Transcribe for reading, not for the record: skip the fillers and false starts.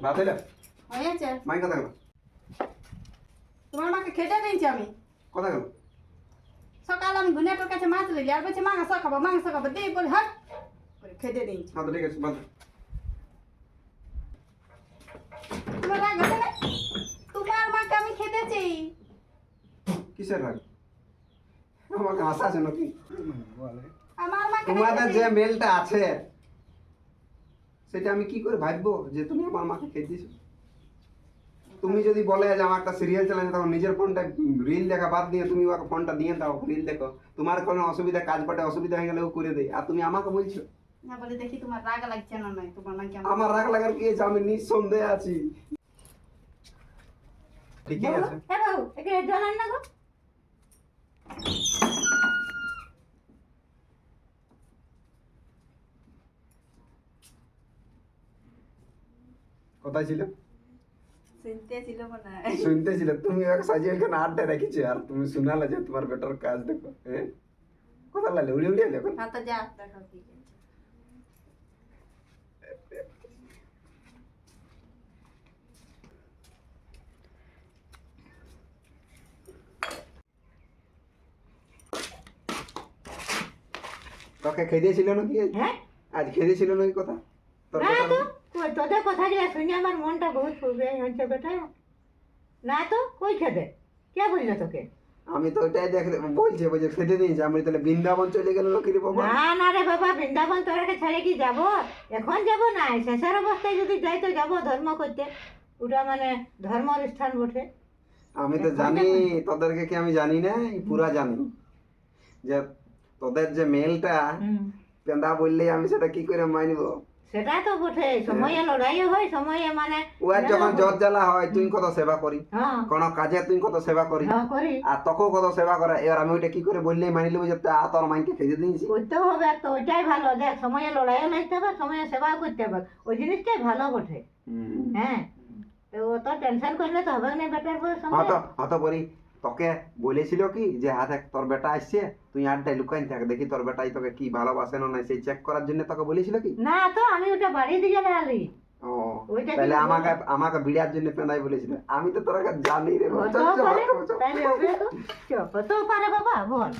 ভাত হইলো? হয়েছে। মাই কথা গেল? তোমার মাকে খেতে দিয়েছি আমি। কথা গেল? সকালে আমি গুনিয়াটার কাছে মাছ লেগে আর বলছে মাংস খাবো দিয়ে বলে হাট করে খেতে দিয়েছি। হ্যাঁ তো ঠিক আছে বাদ। তোমার রাগ আছে না? তোমার মাকে আমি খেতেছি। কিসের রাগ? আমাকে হাসা আছে নাকি? আমার মাকে তোমাদের খেতেছি। যে মেলটা আছে সেটা আমি কি করে ভাববো যে তুমি আমার মাকে খেয়ে দিছো? তুমি যদি বলে যে আমার একটা সিরিয়াল চালানো তখন নিজের ফোনটা রিল দেখা বাদ দিয়ে তুমি ওকে ফোনটা দিয়ে দাও রিল দেখো, তোমার কোনো অসুবিধা কাজ পাটে অসুবিধা হয়ে গেলে ও করে দেয়, আর তুমি আমাকে বলছো? না বলে দেখি তোমার রাগ লাগছে না নয় তোমার মাকে আমার রাগ লাগার কি আছে? আমি নিঃসন্দেহে আছি। ঠিকই আছে। হ্যাঁ বাবু এখানে জল আন না গো। কোথায় ছিল? শুনতে ছিল মনে হয়। শুনতে ছিল তুমি এক সাজিয়ে এখানে আড্ডা রেখেছো আর তুমি শোনালে যে তোমার বেটার কাজ দেখো। হ্যাঁ কোথা লাগলে উড়ে উড়ে এলে এখন? হ্যাঁ তো যা দেখো কি করছে। তোকে খেয়ে দিয়েছিল নাকি? হ্যাঁ আজ খেয়ে দিয়েছিল নাকি কথা? তোর না কথা তো কই তোদের কথা দিয়ে শুনে আমার মনটা বহুত ফুরবে হচ্ছে বেটা। না তো কই খেতে কে বললো তোকে? আমি তো ওইটাই বলছে খেতে দিয়েছে। আমি তাহলে বৃন্দাবন চলে গেল নাকি রে বাবা? না না রে বাবা বৃন্দাবন তোরাকে ছেড়ে কি যাব? এখন যাব না শেষের অবস্থায় যদি যাই তো যাব ধর্ম করতে। ওটা মানে ধর্মর স্থান বটে। আমি তো জানি তোদেরকে কি আমি জানি না পুরা জানি যে তোদের যে মেলটা পেন্দা বললেই আমি সেটা কি করে মানব? সেটা তো বটে সময়ে লড়াইও হয় সময়ে মানে ও আর যখন জ্বর জ্বালা হয় তুই কত সেবা করি, হ্যাঁ কোন কাজে তুই কত সেবা করি, হ্যাঁ করি আর তোকেও কত সেবা করে। এবার আমি ওইটা কি করে বললেই মানি নেবো যে তোর মাইনকে খেতে দিয়েছি? করতেও হবে তো ওইটাই ভালো দেখ সময়ে লড়াইও লাগতে হবে সময়ে সেবাও করতে হবে ওই জিনিসটাই ভালো বটে। হ্যাঁ তো অত টেনশন করলে তো হবে না বেটার বয়স সময়। হত করি তোকে বলেছিল কি যে দেখ তোর বেটা আসছে তুই আড্ডায় লুকাইন থাক দেখি তোর বেটাই তোকে কি ভালোবাসে না সেই চেক করার জন্য তোকে বলেছিল কি? না তো আমি ওটা বাড়ি দিয়ে গেলালি। ও ওইটা কি তাহলে বলবো? আমাকে বিড়ার জন্য পেঁদাই বলেছিল। আমি তো তোর কাছে জানি রে বাবা। হতেও চল, চল, পারে চল, চল। তাইলে হবে তো চপ তো পারে বাবা বল।